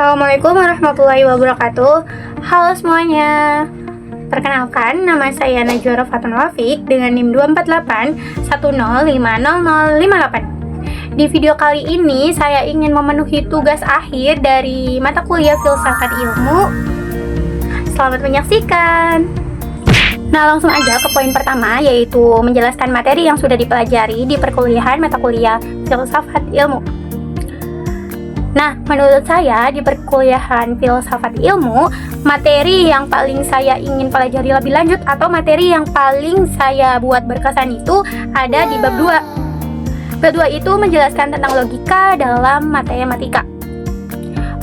Assalamualaikum warahmatullahi wabarakatuh. Halo semuanya. Perkenalkan, nama saya Najwa Fatun Wafik dengan NIM 24810500058. Di video kali ini saya ingin memenuhi tugas akhir dari mata kuliah Filsafat Ilmu. Selamat menyaksikan. Nah, langsung aja ke poin pertama, yaitu menjelaskan materi yang sudah dipelajari di perkuliahan mata kuliah Filsafat Ilmu. Nah, menurut saya di perkuliahan Filsafat Ilmu, materi yang paling saya ingin pelajari lebih lanjut atau materi yang paling saya buat berkesan itu ada di bab 2. Bab 2 itu menjelaskan tentang logika dalam matematika.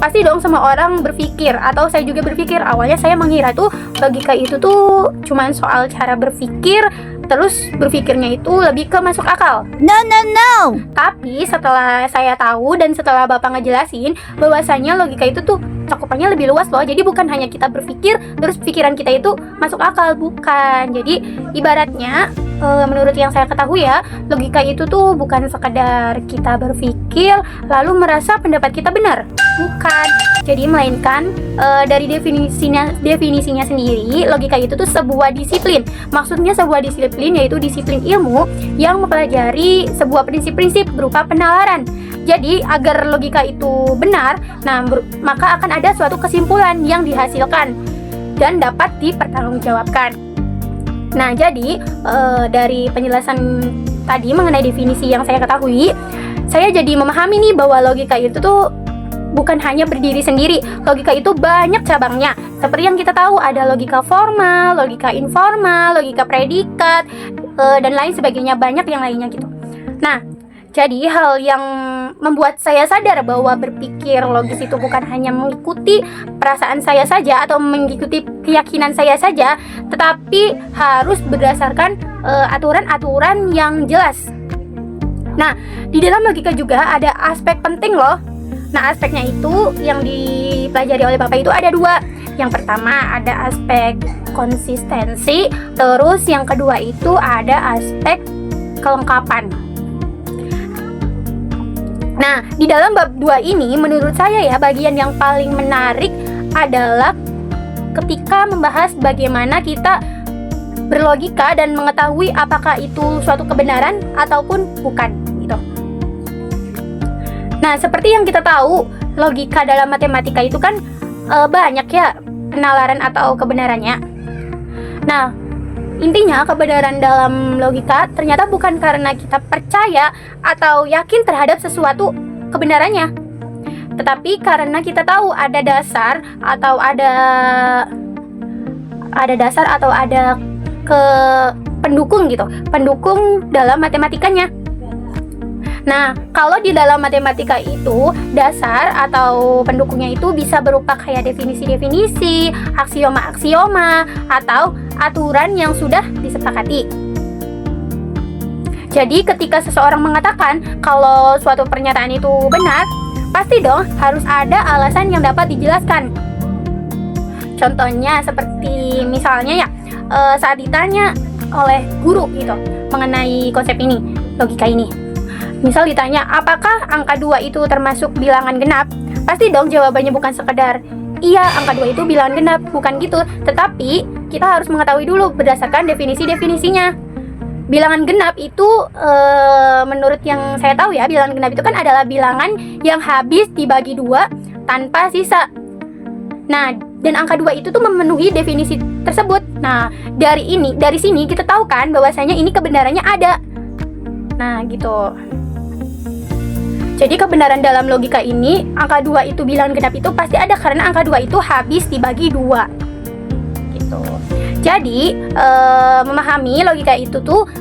Pasti dong semua orang berpikir, atau saya juga berpikir, awalnya saya mengira tuh logika itu tuh cuman soal cara berpikir, terus berpikirnya itu lebih ke masuk akal. No. Tapi setelah saya tahu dan setelah Bapak ngejelasin bahwasanya logika itu tuh cakupannya lebih luas loh. Jadi bukan hanya kita berpikir terus pikiran kita itu masuk akal, bukan. Jadi ibaratnya menurut yang saya ketahui ya, logika itu tuh bukan sekedar kita berpikir lalu merasa pendapat kita benar. Bukan. Jadi melainkan dari definisinya sendiri, logika itu tuh sebuah disiplin. Maksudnya sebuah disiplin yaitu disiplin ilmu yang mempelajari sebuah prinsip-prinsip berupa penalaran. Jadi agar logika itu benar, maka akan ada suatu kesimpulan yang dihasilkan dan dapat dipertanggungjawabkan. Nah, jadi dari penjelasan tadi mengenai definisi yang saya ketahui, saya jadi memahami nih bahwa logika itu tuh bukan hanya berdiri sendiri. Logika itu banyak cabangnya. Seperti yang kita tahu, ada logika formal, logika informal, logika predikat, dan lain sebagainya, banyak yang lainnya gitu. Nah, jadi hal yang membuat saya sadar bahwa berpikir logis itu bukan hanya mengikuti perasaan saya saja atau mengikuti keyakinan saya saja, tetapi harus berdasarkan aturan-aturan yang jelas. Nah, di dalam logika juga ada aspek penting loh. Nah, aspeknya itu yang dipelajari oleh Bapak itu ada 2. Yang pertama ada aspek konsistensi, terus yang kedua itu ada aspek kelengkapan. Nah, di dalam bab 2 ini menurut saya ya, bagian yang paling menarik adalah ketika membahas bagaimana kita berlogika dan mengetahui apakah itu suatu kebenaran ataupun bukan gitu. Nah, seperti yang kita tahu, logika dalam matematika itu kan banyak ya penalaran atau kebenarannya. Nah, intinya kebenaran dalam logika ternyata bukan karena kita percaya atau yakin terhadap sesuatu kebenarannya, tetapi karena kita tahu ada dasar atau ada pendukung gitu, pendukung dalam matematikanya. Nah, kalau di dalam matematika itu dasar atau pendukungnya itu bisa berupa kayak definisi-definisi, aksioma-aksioma, atau aturan yang sudah disepakati. Jadi ketika seseorang mengatakan kalau suatu pernyataan itu benar, pasti dong harus ada alasan yang dapat dijelaskan. Contohnya seperti misalnya ya, saat ditanya oleh guru gitu mengenai konsep ini, logika ini. Misal ditanya, apakah angka 2 itu termasuk bilangan genap? Pasti dong jawabannya bukan sekedar, iya angka 2 itu bilangan genap, bukan gitu. Tetapi kita harus mengetahui dulu berdasarkan definisi-definisinya. Bilangan genap itu menurut yang saya tahu ya, bilangan genap itu kan adalah bilangan yang habis dibagi 2 tanpa sisa. Nah, dan angka 2 itu tuh memenuhi definisi tersebut. Nah, dari sini kita tahu kan bahwasanya ini kebenarannya ada. Nah, gitu. Jadi kebenaran dalam logika ini, angka 2 itu bilangan genap itu pasti ada karena angka 2 itu habis dibagi 2. Gitu. Jadi, memahami logika itu tuh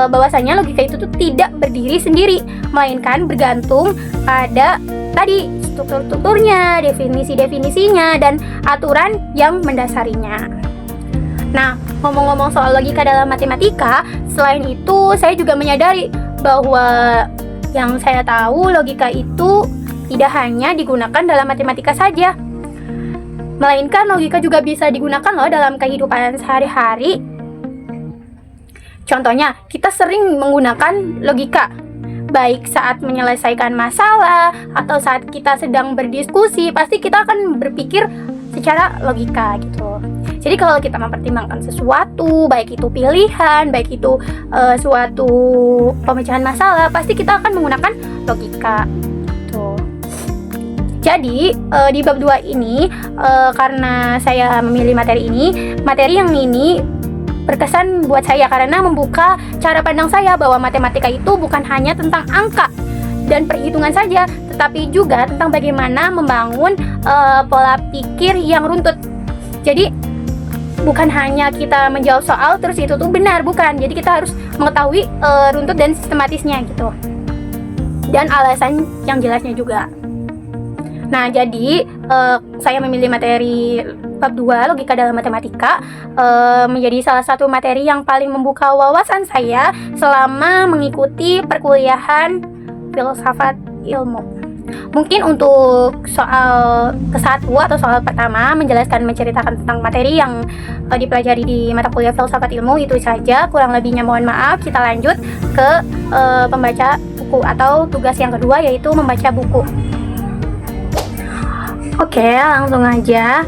bahwasanya logika itu tuh tidak berdiri sendiri, melainkan bergantung pada tadi struktur-strukturnya, definisi-definisinya, dan aturan yang mendasarinya. Nah, ngomong-ngomong soal logika dalam matematika, selain itu saya juga menyadari bahwa yang saya tahu logika itu tidak hanya digunakan dalam matematika saja, melainkan logika juga bisa digunakan loh dalam kehidupan sehari-hari. Contohnya, kita sering menggunakan logika baik saat menyelesaikan masalah atau saat kita sedang berdiskusi, pasti kita akan berpikir secara logika gitu. Jadi kalau kita mempertimbangkan sesuatu, baik itu pilihan, baik itu suatu pemecahan masalah, pasti kita akan menggunakan logika gitu. Jadi di bab 2 ini karena saya memilih materi yang ini berkesan buat saya karena membuka cara pandang saya bahwa matematika itu bukan hanya tentang angka dan perhitungan saja, tetapi juga tentang bagaimana membangun pola pikir yang runtut. Jadi bukan hanya kita menjawab soal terus itu tuh benar, bukan. Jadi kita harus mengetahui runtut dan sistematisnya gitu, dan alasan yang jelasnya juga. Nah, jadi saya memilih materi bab 2 logika dalam matematika menjadi salah satu materi yang paling membuka wawasan saya selama mengikuti perkuliahan filsafat ilmu. Mungkin untuk soal ke-1 atau soal pertama menceritakan tentang materi yang dipelajari di mata kuliah filsafat ilmu itu saja. Kurang lebihnya mohon maaf. Kita lanjut ke pembaca buku atau tugas yang kedua, yaitu membaca buku. Oke, langsung aja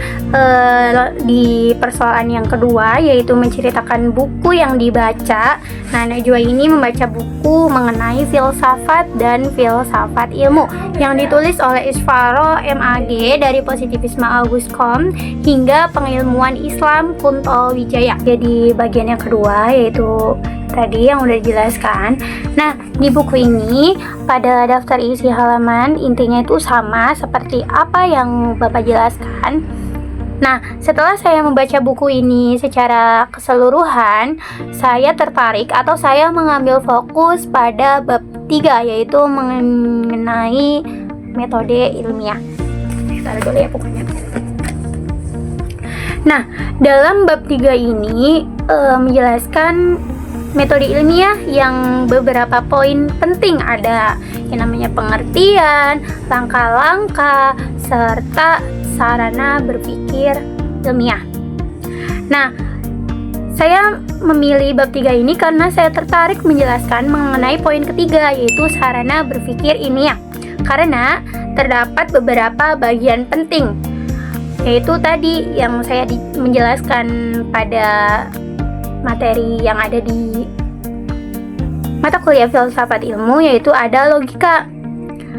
di persoalan yang kedua, yaitu menceritakan buku yang dibaca. Nah, Najwa ini membaca buku mengenai filsafat dan filsafat ilmu yang ditulis oleh Isfaro MAG dari Positivisme Auguste Comte hingga Pengilmuan Islam Kunto Wijaya. Jadi bagian yang kedua yaitu tadi yang udah dijelaskan. Nah, di buku ini pada daftar isi halaman intinya itu sama seperti apa yang Bapak jelaskan. Nah, setelah saya membaca buku ini secara keseluruhan, saya tertarik atau saya mengambil fokus pada bab 3, yaitu mengenai metode ilmiah. Taruh dulu ya pokoknya. Nah, dalam bab 3 ini menjelaskan metode ilmiah yang beberapa poin penting, ada yang namanya pengertian, langkah-langkah, serta sarana berpikir ilmiah. Nah, saya memilih bab 3 ini karena saya tertarik menjelaskan mengenai poin ketiga, yaitu sarana berpikir ilmiah. Karena terdapat beberapa bagian penting, yaitu tadi yang saya menjelaskan pada materi yang ada di mata kuliah filsafat ilmu, yaitu ada logika.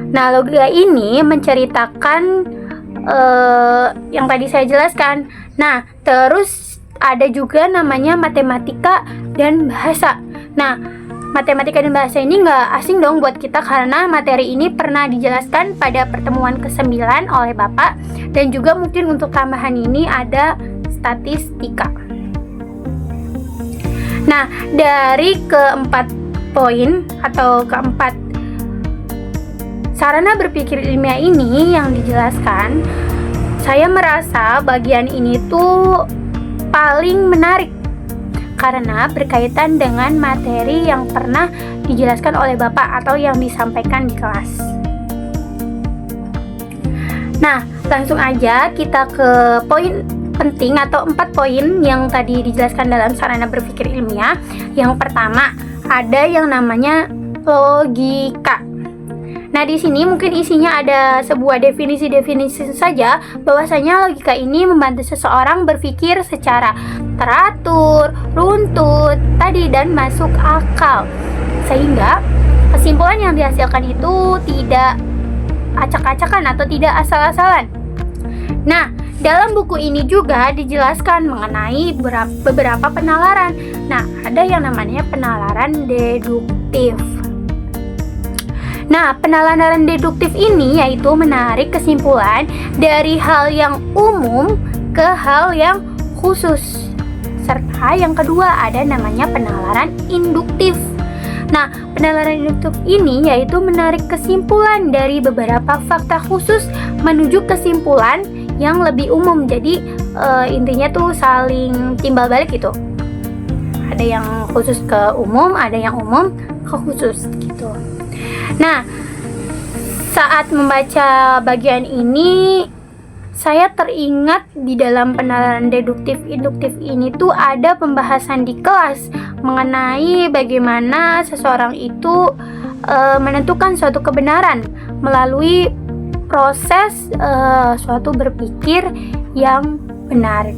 Nah, logika ini menceritakan yang tadi saya jelaskan. Nah, terus ada juga namanya matematika dan bahasa. Nah, matematika dan bahasa ini nggak asing dong buat kita karena materi ini pernah dijelaskan pada pertemuan ke-9 oleh Bapak, dan juga mungkin untuk tambahan ini ada statistika. Nah, dari keempat poin atau keempat sarana berpikir ilmiah ini yang dijelaskan, saya merasa bagian ini tuh paling menarik karena berkaitan dengan materi yang pernah dijelaskan oleh Bapak atau yang disampaikan di kelas. Nah, langsung aja kita ke poin penting atau 4 poin yang tadi dijelaskan dalam sarana berpikir ilmiah. Yang pertama, ada yang namanya logika. Nah, di sini mungkin isinya ada sebuah definisi-definisi saja, bahwasanya logika ini membantu seseorang berpikir secara teratur, runtut, tadi dan masuk akal. Sehingga kesimpulan yang dihasilkan itu tidak acak-acakan atau tidak asal-asalan. Nah, dalam buku ini juga dijelaskan mengenai beberapa penalaran. Nah, ada yang namanya penalaran deduktif. Nah, penalaran deduktif ini yaitu menarik kesimpulan dari hal yang umum ke hal yang khusus. Serta yang kedua ada namanya penalaran induktif. Nah, penalaran induktif ini yaitu menarik kesimpulan dari beberapa fakta khusus menuju kesimpulan yang lebih umum. Jadi intinya tuh saling timbal balik gitu. Ada yang khusus ke umum, ada yang umum ke khusus gitu. Nah, saat membaca bagian ini saya teringat di dalam penalaran deduktif induktif ini tuh ada pembahasan di kelas mengenai bagaimana seseorang itu menentukan suatu kebenaran melalui proses suatu berpikir yang benar.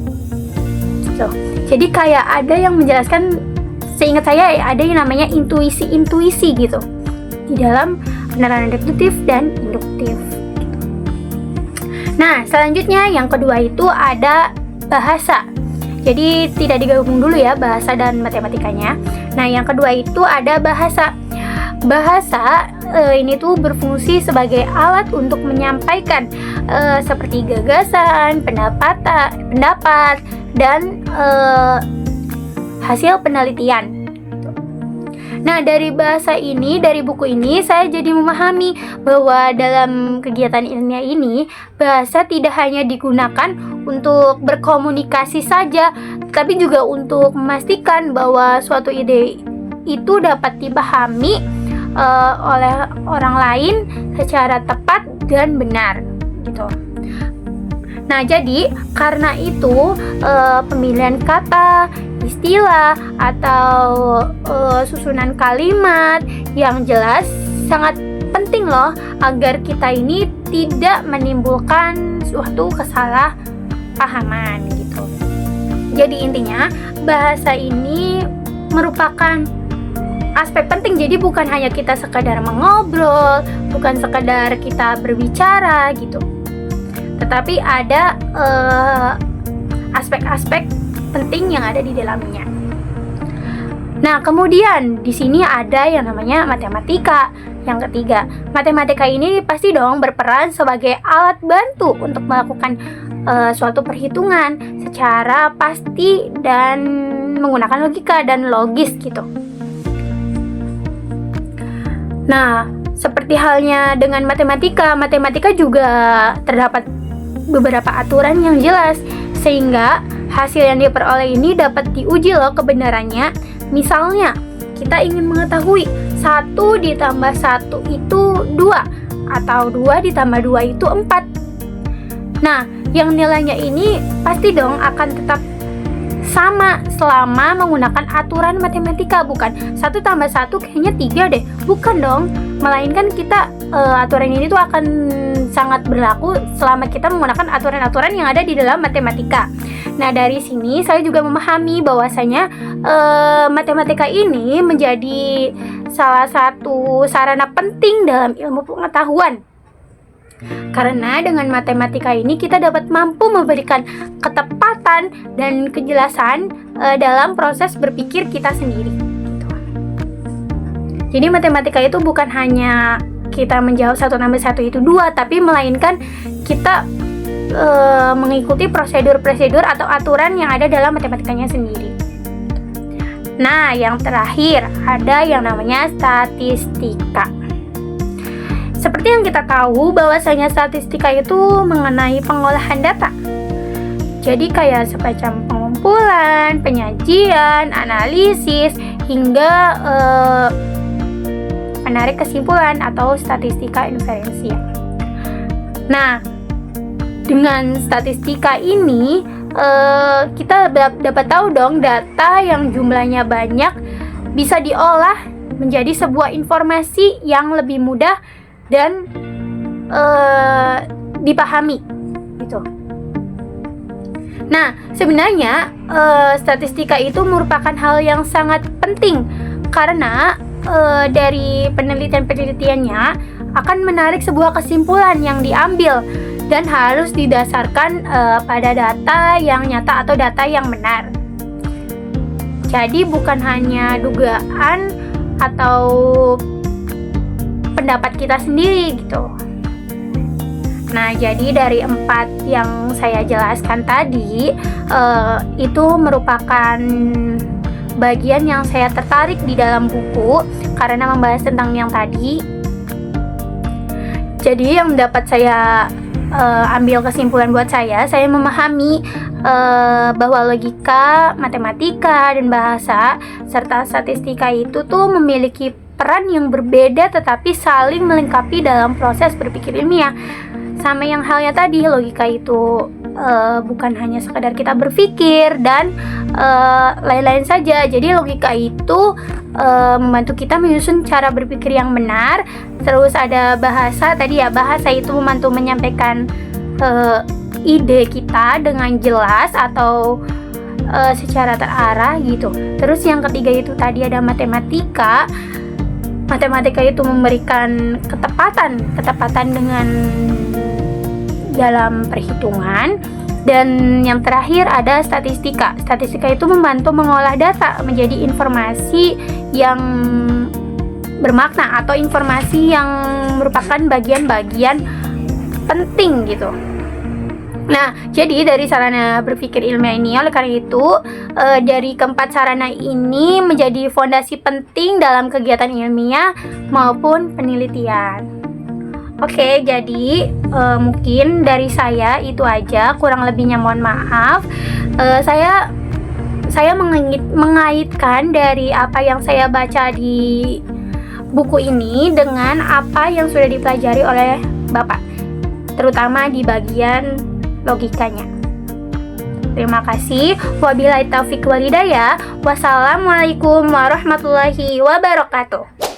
So, jadi kayak ada yang menjelaskan, seingat saya ada yang namanya intuisi gitu di dalam kebenaran deduktif dan induktif. Nah, selanjutnya yang kedua itu ada bahasa. Jadi tidak digabung dulu ya bahasa dan matematikanya. Nah, yang kedua itu ada bahasa. Bahasa ini tuh berfungsi sebagai alat untuk menyampaikan seperti gagasan, pendapat dan hasil penelitian. Nah, dari bahasa ini, dari buku ini, saya jadi memahami bahwa dalam kegiatan ilmiah ini, bahasa tidak hanya digunakan untuk berkomunikasi saja, tapi juga untuk memastikan bahwa suatu ide itu dapat dipahami oleh orang lain secara tepat dan benar, gitu. Nah, jadi karena itu pemilihan kata, istilah, atau susunan kalimat yang jelas sangat penting loh agar kita ini tidak menimbulkan suatu kesalahpahaman gitu. Jadi intinya bahasa ini merupakan aspek penting. Jadi bukan hanya kita sekadar mengobrol, bukan sekadar kita berbicara gitu, tetapi ada aspek-aspek penting yang ada di dalamnya. Nah, kemudian di sini ada yang namanya matematika. Yang ketiga, matematika ini pasti dong berperan sebagai alat bantu untuk melakukan suatu perhitungan secara pasti dan menggunakan logika dan logis gitu. Nah, seperti halnya dengan matematika juga terdapat beberapa aturan yang jelas sehingga hasil yang diperoleh ini dapat diuji loh kebenarannya. Misalnya, kita ingin mengetahui 1 ditambah 1 itu 2 atau 2 ditambah 2 itu 4. Nah, yang nilainya ini pasti dong akan tetap sama selama menggunakan aturan matematika, bukan 1 tambah 1 kayaknya 3 deh, bukan dong, melainkan kita aturan ini tuh akan sangat berlaku selama kita menggunakan aturan-aturan yang ada di dalam matematika. Nah, dari sini saya juga memahami bahwasanya matematika ini menjadi salah satu sarana penting dalam ilmu pengetahuan. Karena dengan matematika ini kita dapat mampu memberikan ketepatan dan kejelasan dalam proses berpikir kita sendiri. Jadi matematika itu bukan hanya kita menjawab 1 tambah 1 itu 2, tapi melainkan kita mengikuti prosedur-prosedur atau aturan yang ada dalam matematikanya sendiri. Nah, yang terakhir ada yang namanya statistika. Seperti yang kita tahu bahwasanya statistika itu mengenai pengolahan data. Jadi kayak semacam pengumpulan, penyajian, analisis, hingga menarik kesimpulan atau statistika inferensial. Nah, dengan statistika ini kita dapat tahu dong data yang jumlahnya banyak bisa diolah menjadi sebuah informasi yang lebih mudah dan dipahami gitu. Nah, sebenarnya statistika itu merupakan hal yang sangat penting karena dari penelitian-penelitiannya akan menarik sebuah kesimpulan yang diambil dan harus didasarkan pada data yang nyata atau data yang benar. Jadi bukan hanya dugaan atau pendapat kita sendiri gitu. Nah, jadi dari 4 yang saya jelaskan tadi itu merupakan bagian yang saya tertarik di dalam buku karena membahas tentang yang tadi. Jadi yang dapat saya ambil kesimpulan buat saya memahami bahwa logika, matematika, dan bahasa serta statistika itu tuh memiliki peran yang berbeda tetapi saling melengkapi dalam proses berpikir ilmiah. Sama yang halnya tadi, logika itu bukan hanya sekadar kita berpikir dan lain-lain saja. Jadi logika itu membantu kita menyusun cara berpikir yang benar. Terus ada bahasa tadi ya, bahasa itu membantu menyampaikan ide kita dengan jelas atau secara terarah gitu. Terus yang ketiga itu tadi ada matematika. Matematika itu memberikan ketepatan dengan dalam perhitungan. Dan yang terakhir ada statistika. Statistika itu membantu mengolah data menjadi informasi yang bermakna atau informasi yang merupakan bagian-bagian penting gitu. Nah, jadi dari sarana berpikir ilmiah ini, oleh karena itu dari keempat sarana ini menjadi fondasi penting dalam kegiatan ilmiah maupun penelitian. Oke, jadi mungkin dari saya itu aja, kurang lebihnya mohon maaf. Saya mengaitkan dari apa yang saya baca di buku ini dengan apa yang sudah dipelajari oleh Bapak, terutama di bagian logikanya. Terima kasih. Wabillahi taufiq wal hidayah. Wassalamualaikum warahmatullahi wabarakatuh.